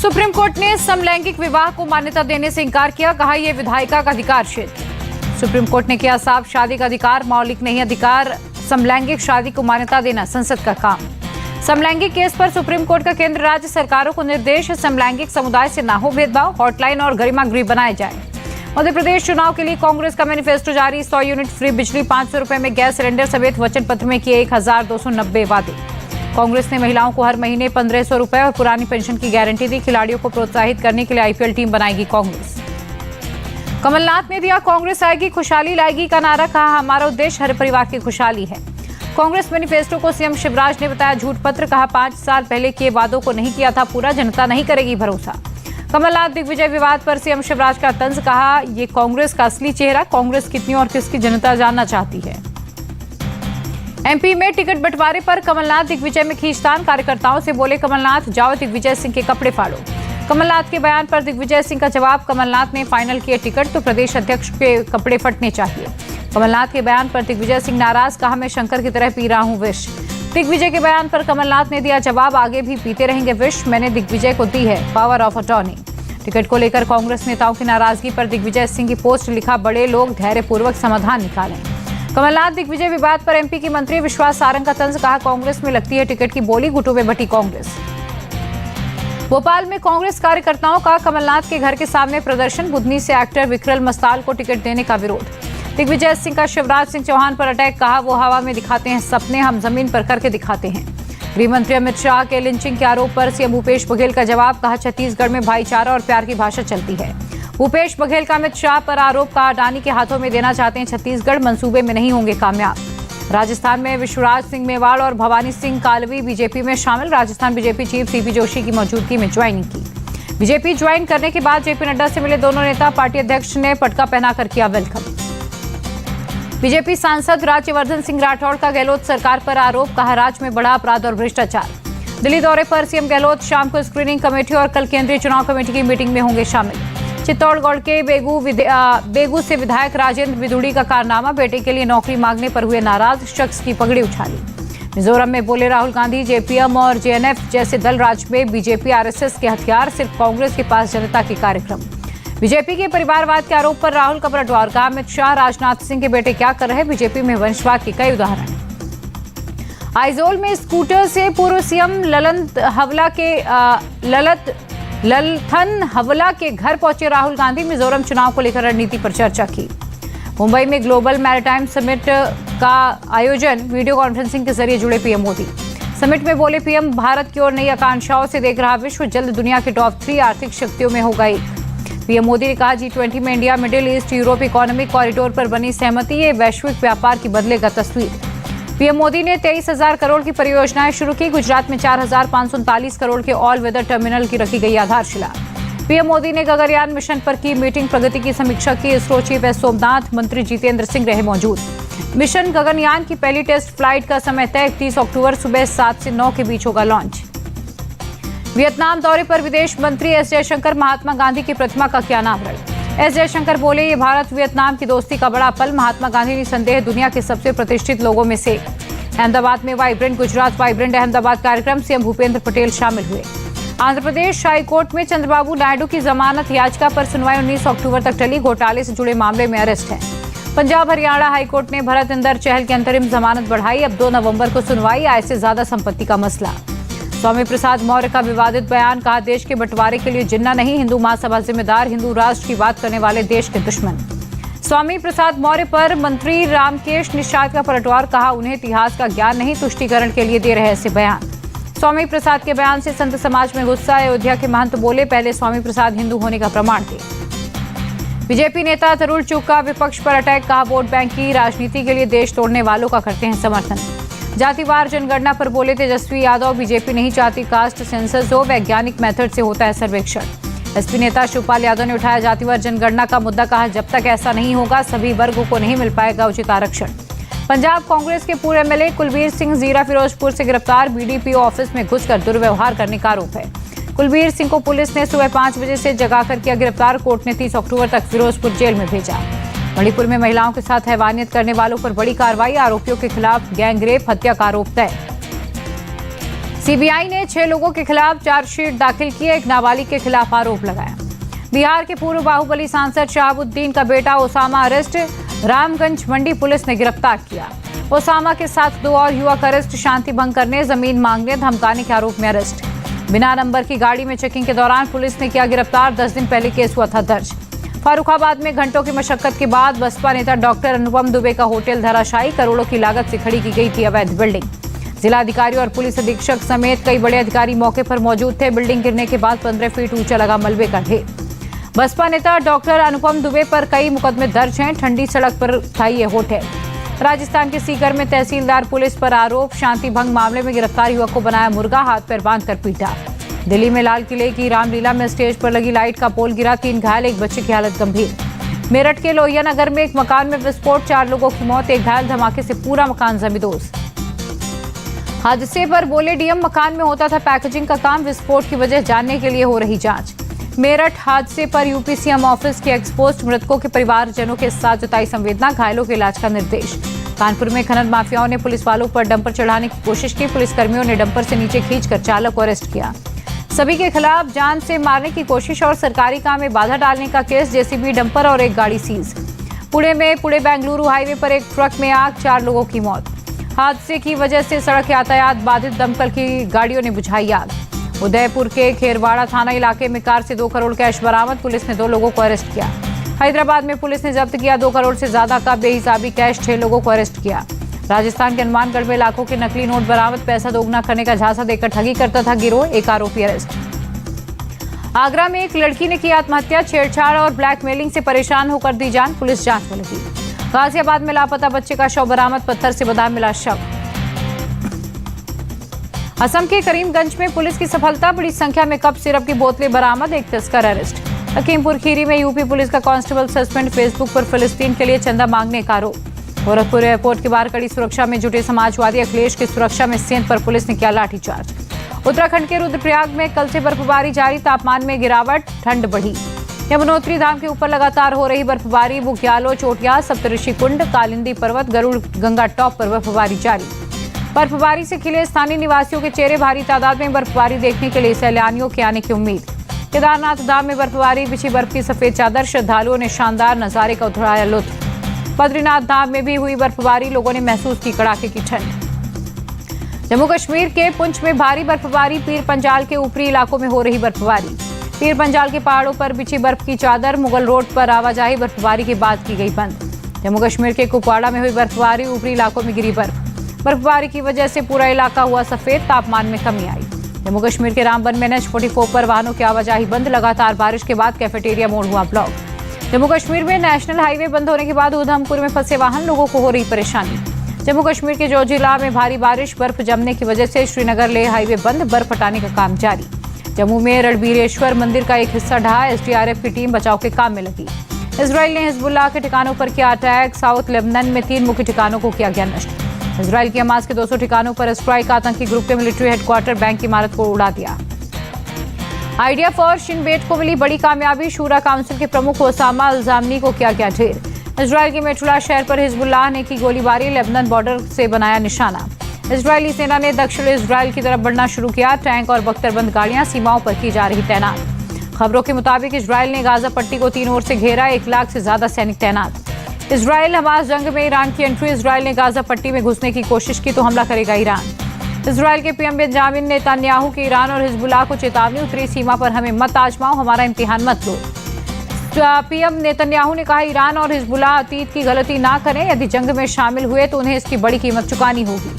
Supreme court ने समलैंगिक विवाह को मान्यता देने से इनकार किया, कहा यह विधायिका का अधिकार क्षेत्र। सुप्रीम कोर्ट ने किया साफ, शादी का अधिकार मौलिक नहीं, अधिकार समलैंगिक शादी को मान्यता देना संसद का काम। समलैंगिक केस पर सुप्रीम कोर्ट का केंद्र राज्य सरकारों को निर्देश, समलैंगिक समुदाय से ना हो भेदभाव, हॉटलाइन और गरिमा गृह बनाए जाए। मध्य प्रदेश चुनाव के लिए कांग्रेस का मैनिफेस्टो जारी, 100 यूनिट फ्री बिजली, 500 रुपए में गैस सिलेंडर समेत वचन पत्र में किए 1290 वादे। कांग्रेस ने महिलाओं को हर महीने 1500 रुपए और पुरानी पेंशन की गारंटी दी। खिलाड़ियों को प्रोत्साहित करने के लिए आईपीएल टीम बनाएगी कांग्रेस। कमलनाथ ने दिया कांग्रेस आएगी खुशहाली लाएगी का नारा, कहा हमारा उद्देश्य हर परिवार की खुशहाली है। कांग्रेस मैनिफेस्टो को सीएम शिवराज ने बताया झूठ पत्र, कहा 5 साल पहले किए वादों को नहीं किया था पूरा, जनता नहीं करेगी भरोसा। कमलनाथ दिग्विजय विवाद पर सीएम शिवराज का तंज, कहा ये कांग्रेस का असली चेहरा, कांग्रेस कितनी और किसकी जनता जानना चाहती है। एमपी में टिकट बंटवारे पर कमलनाथ दिग्विजय में खींचतान, कार्यकर्ताओं से बोले कमलनाथ जाओ दिग्विजय सिंह के कपड़े फाड़ो। कमलनाथ के बयान पर दिग्विजय सिंह का जवाब, कमलनाथ ने फाइनल किए टिकट तो प्रदेश अध्यक्ष के कपड़े फटने चाहिए। कमलनाथ के बयान पर दिग्विजय सिंह नाराज, कहा मैं शंकर की तरह पी रहा हूं विष। दिग्विजय के बयान पर कमलनाथ ने दिया जवाब, आगे भी पीते रहेंगे विष, मैंने दिग्विजय को दी है पावर ऑफ अटॉर्नी। टिकट को लेकर कांग्रेस नेताओं की नाराजगी पर दिग्विजय सिंह की पोस्ट, लिखा बड़े लोग धैर्यपूर्वक समाधान निकालें। कमलनाथ दिग्विजय विवाद पर एमपी की मंत्री विश्वास सारंग का तंज, कहा कांग्रेस में लगती है टिकट की बोली, गुटों में बटी कांग्रेस। भोपाल में कांग्रेस कार्यकर्ताओं का कमलनाथ के घर के सामने प्रदर्शन, बुधनी से एक्टर विक्रल मस्ताल को टिकट देने का विरोध। दिग्विजय सिंह का शिवराज सिंह चौहान पर अटैक, कहा वो हवा में दिखाते हैं सपने, हम जमीन पर करके दिखाते हैं। गृह मंत्री अमित शाह के लिंचिंग के आरोप पर सीएम भूपेश बघेल का जवाब, कहा छत्तीसगढ़ में भाईचारा और प्यार की भाषा चलती है। भूपेश बघेल का अमित शाह पर आरोप, कहा अडानी के हाथों में देना चाहते हैं छत्तीसगढ़, मंसूबे में नहीं होंगे कामयाब। राजस्थान में विश्वराज सिंह मेवाड़ और भवानी सिंह कालवी बीजेपी में शामिल, Rajasthan BJP chief CP Joshi की मौजूदगी में ज्वाइनिंग की। बीजेपी ज्वाइन करने के बाद जेपी नड्डा से मिले दोनों नेता, पार्टी अध्यक्ष ने पटका पहनाकर किया वेलकम। बीजेपी सांसद राज्यवर्धन सिंह राठौड़ का गहलोत सरकार पर आरोप, कहा राज्य में बड़ा अपराध और भ्रष्टाचार। दिल्ली दौरे पर सीएम गहलोत शाम को स्क्रीनिंग कमेटी और कल केंद्रीय चुनाव कमेटी की मीटिंग में होंगे शामिल। चित्तौड़गढ़ के बेगू से विधायक राजेंद्र बिदुड़ी का कारनामा, बेटे के लिए नौकरी मांगने पर हुए नाराज, शख्स की पगड़ी उछाली। मिजोरम में बोले राहुल गांधी, जेपीएम और जेएनएफ जैसे दल राज्य में बीजेपी आरएसएस के हथियार, सिर्फ कांग्रेस के पास जनता के कार्यक्रम। बीजेपी के परिवारवाद के आरोप पर राहुल का पलटवार, कहा अमित शाह राजनाथ सिंह के बेटे क्या कर रहे, बीजेपी में वंशवाद के कई उदाहरण। आइजोल में स्कूटर से पूर्व सीएम ललथन हवला के घर पहुंचे राहुल गांधी, मिजोरम चुनाव को लेकर रणनीति पर चर्चा की। मुंबई में ग्लोबल मैरीटाइम समिट का आयोजन, वीडियो कॉन्फ्रेंसिंग के जरिए जुड़े पीएम मोदी। समिट में बोले पीएम, भारत की ओर नई आकांक्षाओं से देख रहा विश्व, जल्द दुनिया के टॉप 3 आर्थिक शक्तियों में होगा एक। पीएम मोदी ने कहा G20 में India middle east Europe economic corridor पर बनी सहमति, ये वैश्विक व्यापार की बदलेगा तस्वीर। पीएम मोदी ने 23,000 करोड़ की परियोजनाएं शुरू की, गुजरात में 4,539 करोड़ के ऑल वेदर टर्मिनल की रखी गई आधारशिला। पीएम मोदी ने गगनयान मिशन पर की मीटिंग, प्रगति की समीक्षा की, इसरो चीफ एस सोमनाथ, मंत्री जितेंद्र सिंह रहे मौजूद। मिशन गगनयान की पहली टेस्ट फ्लाइट का समय तय, 31 अक्टूबर सुबह 7 से 9 के बीच होगा लॉन्च। वियतनाम दौरे पर विदेश मंत्री एस जयशंकर, महात्मा गांधी की प्रतिमा का किया अनावरण। एस जयशंकर बोले ये भारत वियतनाम की दोस्ती का बड़ा पल, महात्मा गांधी निसंदेह दुनिया के सबसे प्रतिष्ठित लोगों में से। अहमदाबाद में वाइब्रेंट गुजरात वाइब्रेंट अहमदाबाद कार्यक्रम, सीएम भूपेंद्र पटेल शामिल हुए। आंध्र प्रदेश हाईकोर्ट में चंद्रबाबू नायडू की जमानत याचिका पर सुनवाई 19 अक्टूबर तक टली, घोटाले से जुड़े मामले में अरेस्ट है। पंजाब हरियाणा हाईकोर्ट ने भरत इंदर चहल की अंतरिम जमानत बढ़ाई, अब 2 नवंबर को सुनवाई, आय से ज्यादा संपत्ति का मसला। स्वामी प्रसाद मौर्य का विवादित बयान, कहा देश के बंटवारे के लिए जिन्ना नहीं, हिंदू महासभा जिम्मेदार, हिंदू राष्ट्र की बात करने वाले देश के दुश्मन। स्वामी प्रसाद मौर्य पर मंत्री रामकेश निषाद का पलटवार, कहा उन्हें इतिहास का ज्ञान नहीं, तुष्टीकरण के लिए दे रहे ऐसे बयान। स्वामी प्रसाद के बयान से संत समाज में गुस्सा, अयोध्या के महंत बोले पहले स्वामी प्रसाद हिंदू होने का प्रमाण थे। बीजेपी नेता तरुण चुग का विपक्ष पर अटैक, कहा वोट बैंक की राजनीति के लिए देश तोड़ने वालों का करते हैं समर्थन। जातिवार जनगणना पर बोले तेजस्वी यादव, बीजेपी नहीं चाहती कास्ट सेंसस हो, वैज्ञानिक मेथड से होता है सर्वेक्षण। एसपी नेता शिवपाल यादव ने उठाया जातिवार जनगणना का मुद्दा, कहा जब तक ऐसा नहीं होगा सभी वर्गों को नहीं मिल पाएगा उचित आरक्षण। पंजाब कांग्रेस के पूर्व एमएलए कुलबीर सिंह जीरा फिरोजपुर से गिरफ्तार, बीडीपीओ ऑफिस में घुसकर दुर्व्यवहार करने का आरोप है। कुलबीर सिंह को पुलिस ने सुबह 5 बजे से जगाकर किया गिरफ्तार, कोर्ट ने 30 अक्टूबर तक फिरोजपुर जेल में भेजा। मणिपुर में महिलाओं के साथ हैवानियत करने वालों पर बड़ी कार्रवाई, आरोपियों के खिलाफ गैंगरेप हत्या का आरोप तय। सीबीआई ने 6 लोगों के खिलाफ चार्जशीट दाखिल की, एक नाबालिग के खिलाफ आरोप लगाया। बिहार के पूर्व बाहुबली सांसद शहाबुद्दीन का बेटा ओसामा अरेस्ट, रामगंज मंडी पुलिस ने गिरफ्तार किया। ओसामा के साथ 2 और युवक अरेस्ट, शांति भंग करने, जमीन मांगने, धमकाने के आरोप में अरेस्ट। बिना नंबर की गाड़ी में चेकिंग के दौरान पुलिस ने किया गिरफ्तार, 10 दिन पहले केस हुआ था दर्ज। फर्रुखाबाद में घंटों की मशक्कत के बाद बसपा नेता डॉक्टर अनुपम दुबे का होटल धराशायी, करोड़ों की लागत से खड़ी की गई थी अवैध बिल्डिंग। जिलाधिकारी और पुलिस अधीक्षक समेत कई बड़े अधिकारी मौके पर मौजूद थे। बिल्डिंग गिरने के बाद 15 फीट ऊंचा लगा मलबे का ढेर। बसपा नेता डॉक्टर अनुपम दुबे पर कई मुकदमे दर्ज हैं। ठंडी सड़क पर था ये होटल। राजस्थान के सीकर में तहसीलदार पुलिस पर आरोप, शांति भंग मामले में गिरफ्तार युवक को बनाया मुर्गा, हाथ पैर बांधकर पीटा। दिल्ली में लाल किले की रामलीला में स्टेज पर लगी लाइट का पोल गिरा, 3 घायल, एक बच्चे की हालत गंभीर। मेरठ के लोहिया नगर में एक मकान में विस्फोट, 4 लोगों की मौत, एक घायल, धमाके से पूरा मकान जमींदोज। हादसे पर बोले डीएम, मकान में होता था पैकेजिंग का काम, विस्फोट की वजह जानने के लिए हो रही जांच। मेरठ हादसे पर यूपी सीएम ऑफिस के एक्सपोस्ट, मृतकों के परिवारजनों के साथ जताई संवेदना, घायलों के इलाज का निर्देश। कानपुर में खनन माफियाओं ने पुलिस वालों पर डंपर चढ़ाने की कोशिश की, पुलिसकर्मियों ने डंपर से नीचे खींचकर चालक को अरेस्ट किया। सभी के खिलाफ जान से मारने की कोशिश और सरकारी काम में बाधा डालने का केस, जेसीबी, डंपर और एक गाड़ी सीज। पुणे में पुणे बेंगलुरु हाईवे पर एक ट्रक में आग, 4 लोगों की मौत। हादसे की वजह से सड़क यातायात बाधित, दमकल की गाड़ियों ने बुझाई आग। उदयपुर के खेरवाड़ा थाना इलाके में कार से 2 करोड़ कैश बरामद, पुलिस ने 2 लोगों को अरेस्ट किया। हैदराबाद में पुलिस ने जब्त किया 2 करोड़ से ज्यादा का बेहिसाबी कैश, 6 लोगों को अरेस्ट किया। राजस्थान के हनुमानगढ़ में लाखों के नकली नोट बरामद, पैसा दोगुना करने का झांसा देकर ठगी करता था गिरोह, एक आरोपी अरेस्ट। आगरा में एक लड़की ने की आत्महत्या, छेड़छाड़ और ब्लैकमेलिंग से परेशान होकर दी जान, पुलिस जांच में लगी। गाजियाबाद में लापता बच्चे का शव बरामद, पत्थर से बंधा मिला शव। असम के करीमगंज में पुलिस की सफलता, बड़ी संख्या में कप सिरप की बोतलें बरामद, एक तस्कर अरेस्ट। लखीमपुर खीरी में यूपी पुलिस का कांस्टेबल सस्पेंड, फेसबुक पर फिलिस्तीन के लिए चंदा मांगने का आरोप। गोरखपुर एयरपोर्ट के बाहर कड़ी सुरक्षा में जुटे समाजवादी अखिलेश की सुरक्षा में सेंध पर पुलिस ने किया लाठीचार्ज। उत्तराखंड के रुद्रप्रयाग में कल से बर्फबारी जारी, तापमान में गिरावट, ठंड बढ़ी। यमुनोत्री धाम के ऊपर लगातार हो रही बर्फबारी, बुग्यालों, चोटिया, सप्तऋषि कुंड, कालिंदी पर्वत, गरुड़ गंगा टॉप पर बर्फबारी जारी। बर्फबारी से खिले स्थानीय निवासियों के चेहरे, भारी तादाद में बर्फबारी देखने के लिए सैलानियों के आने की उम्मीद। केदारनाथ धाम में बर्फबारी, बिछी बर्फ की सफेद चादर, श्रद्धालुओं ने शानदार नजारे का उठाया लुत्फ। बद्रीनाथ धाम में भी हुई बर्फबारी, लोगों ने महसूस की कड़ाके की ठंड। जम्मू कश्मीर के पुंछ में भारी बर्फबारी, पीर पंजाल के ऊपरी इलाकों में हो रही बर्फबारी। पीर पंजाल के पहाड़ों पर बिछी बर्फ की चादर, मुगल रोड पर आवाजाही बर्फबारी के बाद की गई बंद। जम्मू कश्मीर के कुपवाड़ा में हुई बर्फबारी, ऊपरी इलाकों में गिरी बर्फ। बर्फबारी की वजह से पूरा इलाका हुआ सफेद, तापमान में कमी आई। जम्मू कश्मीर के रामबन में NH-44 पर वाहनों की आवाजाही बंद, लगातार बारिश के बाद कैफेटेरिया मोड़ हुआ ब्लॉक। जम्मू कश्मीर में नेशनल हाईवे बंद होने के बाद उधमपुर में फंसे वाहन, लोगों को हो रही परेशानी। जम्मू कश्मीर के जोजिला में भारी बारिश, बर्फ जमने की वजह से श्रीनगर लेह हाईवे बंद, बर्फ हटाने का काम जारी। जम्मू में रणबीरेश्वर मंदिर का एक हिस्सा ढहा, SDRF की टीम बचाव के काम में लगी। इजराइल ने हिजबुल्लाह के ठिकानों पर किया अटैक, साउथ लेबनान में 3 मुख्य ठिकानों को किया गया नष्ट। इजराइल की हमास के 200 ठिकानों पर स्ट्राइक, आतंकी ग्रुप के मिलिट्री हेडक्वार्टर, बैंक की इमारत को उड़ा दिया। आइडिया फॉर शिन बेट को मिली बड़ी कामयाबी, शूरा काउंसिल के प्रमुख ओसामा अल-जामनी को किया गया ढेर। इजराइल के मेट्रोला शहर पर हिजबुल्लाह ने की गोलीबारी, लेबनान बॉर्डर से बनाया निशाना। इजरायली सेना ने दक्षिण इजराइल की तरफ बढ़ना शुरू किया, टैंक और बख्तरबंद गाड़ियां सीमाओं पर की जा रही तैनात। खबरों के मुताबिक इजराइल ने गाजा पट्टी को 3 ओर से घेरा, 1 लाख से ज्यादा सैनिक तैनात। इजराइल हमास जंग में ईरान की एंट्री, इजराइल ने गाजा पट्टी में घुसने की कोशिश की तो हमला करेगा ईरान। इजराइल के पीएम बेंजामिन नेतन्याहू की ईरान और हिजबुल्लाह को चेतावनी, उत्तरी सीमा पर हमें मत आजमाओ, हमारा इम्तिहान मत लो। पीएम नेतन्याहू ने कहा ईरान और हिजबुल्लाह अतीत की गलती ना करें, यदि जंग में शामिल हुए तो उन्हें इसकी बड़ी कीमत चुकानी होगी।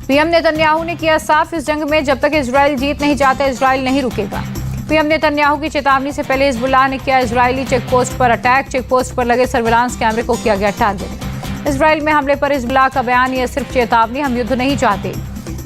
पीएम नेतन्याहू ने किया साफ, इस जंग में जब तक इजराइल जीत नहीं चाहता, इजराइल नहीं रुकेगा। पीएम नेतन्याहू की चेतावनी से पहले हिजबुल्लाह ने किया इजरायली चेकपोस्ट पर अटैक, चेकपोस्ट पर लगे सर्विलांस कैमरे को किया गया टारगेट। इजराइल में हमले पर हिजबुल्लाह का बयान, यह सिर्फ चेतावनी, हम युद्ध नहीं चाहते।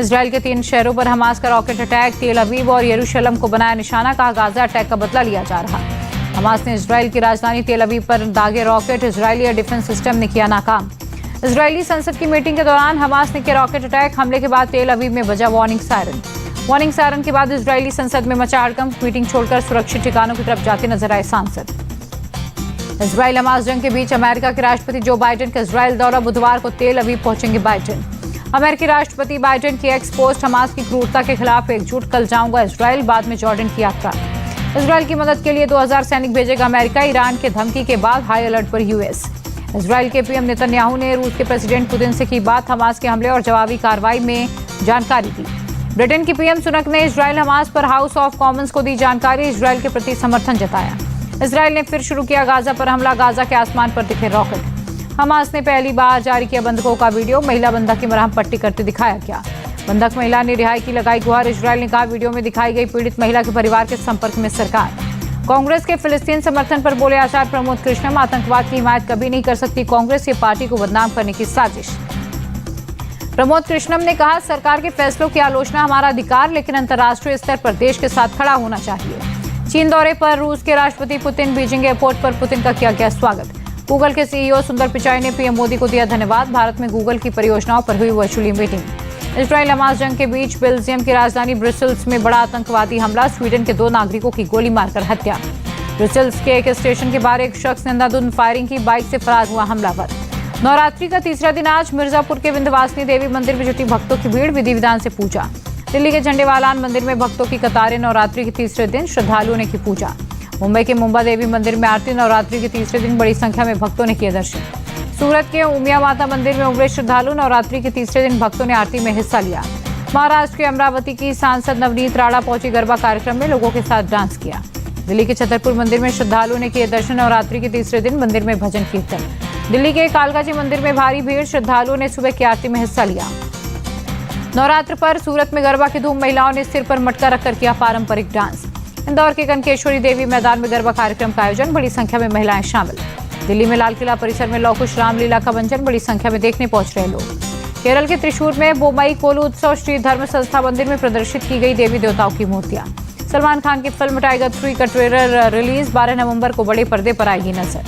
इजराइल के 3 शहरों पर हमास का रॉकेट अटैक, तेल अवीव और यरूशलेम को बनाया निशाना, कहा गाजा अटैक का बदला लिया जा रहा। हमास ने इजराइल की राजधानी तेल अवीव पर दागे rocket, Israeli air defence system ने किया नाकाम। इजरायली संसद की मीटिंग के दौरान हमास ने किया रॉकेट अटैक, हमले के बाद तेल अवीव में बजा वार्निंग सायरन। वार्निंग सायरन के बाद इजरायली संसद में मचा हड़कंप, मीटिंग छोड़कर सुरक्षित ठिकानों की तरफ जाते नजर आए सांसद। इजराइल हमास जंग के बीच अमेरिका के राष्ट्रपति जो बाइडेन का इजराइल दौरा, बुधवार को तेल अवीव पहुंचेंगे बाइडेन। अमेरिकी राष्ट्रपति बाइडेन की एक्स पोस्ट, हमास की क्रूरता के खिलाफ एकजुट, कल जाऊंगा इजराइल, बाद में जॉर्डन की यात्रा। इजराइल की मदद के लिए 2000 सैनिक भेजेगा अमेरिका, ईरान के धमकी के बाद हाई अलर्ट पर यूएस। इजराइल के पीएम नेतन्याहू ने रूस के प्रेसिडेंट पुतिन से की बात, हमास के हमले और जवाबी कार्रवाई में जानकारी दी। ब्रिटेन की पीएम सुनक ने इजराइल हमास पर हाउस ऑफ कॉमन्स को दी जानकारी, इजराइल के प्रति समर्थन जताया। इजराइल ने फिर शुरू किया गाजा पर हमला, गाजा के आसमान पर दिखे रॉकेट। हमास ने पहली बार जारी किया बंधकों का वीडियो, महिला बंधक की मरहम पट्टी करते दिखाया गया। बंधक महिला ने रिहाई की लगाई गुहार, इजराइल ने कहा वीडियो में दिखाई गई पीड़ित महिला के परिवार के संपर्क में सरकार। कांग्रेस के फिलिस्तीन समर्थन पर बोले आचार्य प्रमोद कृष्णम, आतंकवाद की हिमायत कभी नहीं कर सकती कांग्रेस, ये पार्टी को बदनाम करने की साजिश। प्रमोद कृष्णम ने कहा सरकार के फैसलों की आलोचना हमारा अधिकार, लेकिन अंतर्राष्ट्रीय स्तर पर देश के साथ खड़ा होना चाहिए। चीन दौरे पर रूस के राष्ट्रपति पुतिन, बीजिंग एयरपोर्ट पर पुतिन का किया गया स्वागत। गूगल के सीईओ सुंदर पिचाई ने पीएम मोदी को दिया धन्यवाद, भारत में गूगल की परियोजनाओं पर हुई वर्चुअली मीटिंग। इजराइल हमास जंग के बीच बेल्जियम की राजधानी ब्रुसेल्स में बड़ा आतंकवादी हमला, स्वीडन के 2 नागरिकों की गोली मारकर हत्या। ब्रुसेल्स के एक स्टेशन के बाहर एक शख्स ने अंधाधुंध फायरिंग की, बाइक से फरार हुआ हमलावर। नवरात्रि का तीसरा दिन आज मिर्जापुर के विंध्यवासिनी देवी मंदिर में जुटी भक्तों की भीड़, विधि विधान से पूजा। दिल्ली के झंडेवालान मंदिर में भक्तों की कतारें, नवरात्रि के तीसरे दिन श्रद्धालुओं ने की पूजा। मुंबई के मुंबा देवी मंदिर में आरती, नवरात्रि के तीसरे दिन बड़ी संख्या में भक्तों ने किए दर्शन। सूरत के उमिया माता मंदिर में उमड़े श्रद्धालु, नवरात्रि के तीसरे दिन भक्तों ने आरती में हिस्सा लिया। महाराष्ट्र के अमरावती की सांसद नवनीत राणा पहुंची गरबा कार्यक्रम में, लोगों के साथ डांस किया। दिल्ली के छतरपुर मंदिर में श्रद्धालुओं ने किए दर्शन, नवरात्रि के तीसरे दिन मंदिर में भजन कीर्तन। दिल्ली के कालकाजी मंदिर में भारी भीड़, श्रद्धालुओं ने सुबह की आरती में हिस्सा लिया। नवरात्र पर सूरत में गरबा की धूम, महिलाओं ने सिर पर मटका रखकर किया पारंपरिक डांस। इंदौर के कनकेश्वरी देवी मैदान में गरबा कार्यक्रम का आयोजन, बड़ी संख्या में महिलाएं शामिल। दिल्ली में लाल किला परिसर में लौ कुश रामलीला का मंचन, बड़ी संख्या में देखने पहुंच रहे लोग। केरल के त्रिशूर में बोमई कोलू उत्सव, श्री धर्म संस्था मंदिर में प्रदर्शित की गई देवी देवताओं की मूर्तियां। सलमान खान की फिल्म टाइगर 3 का ट्रेलर रिलीज, 12 नवंबर को बड़े पर्दे पर आएगी नजर।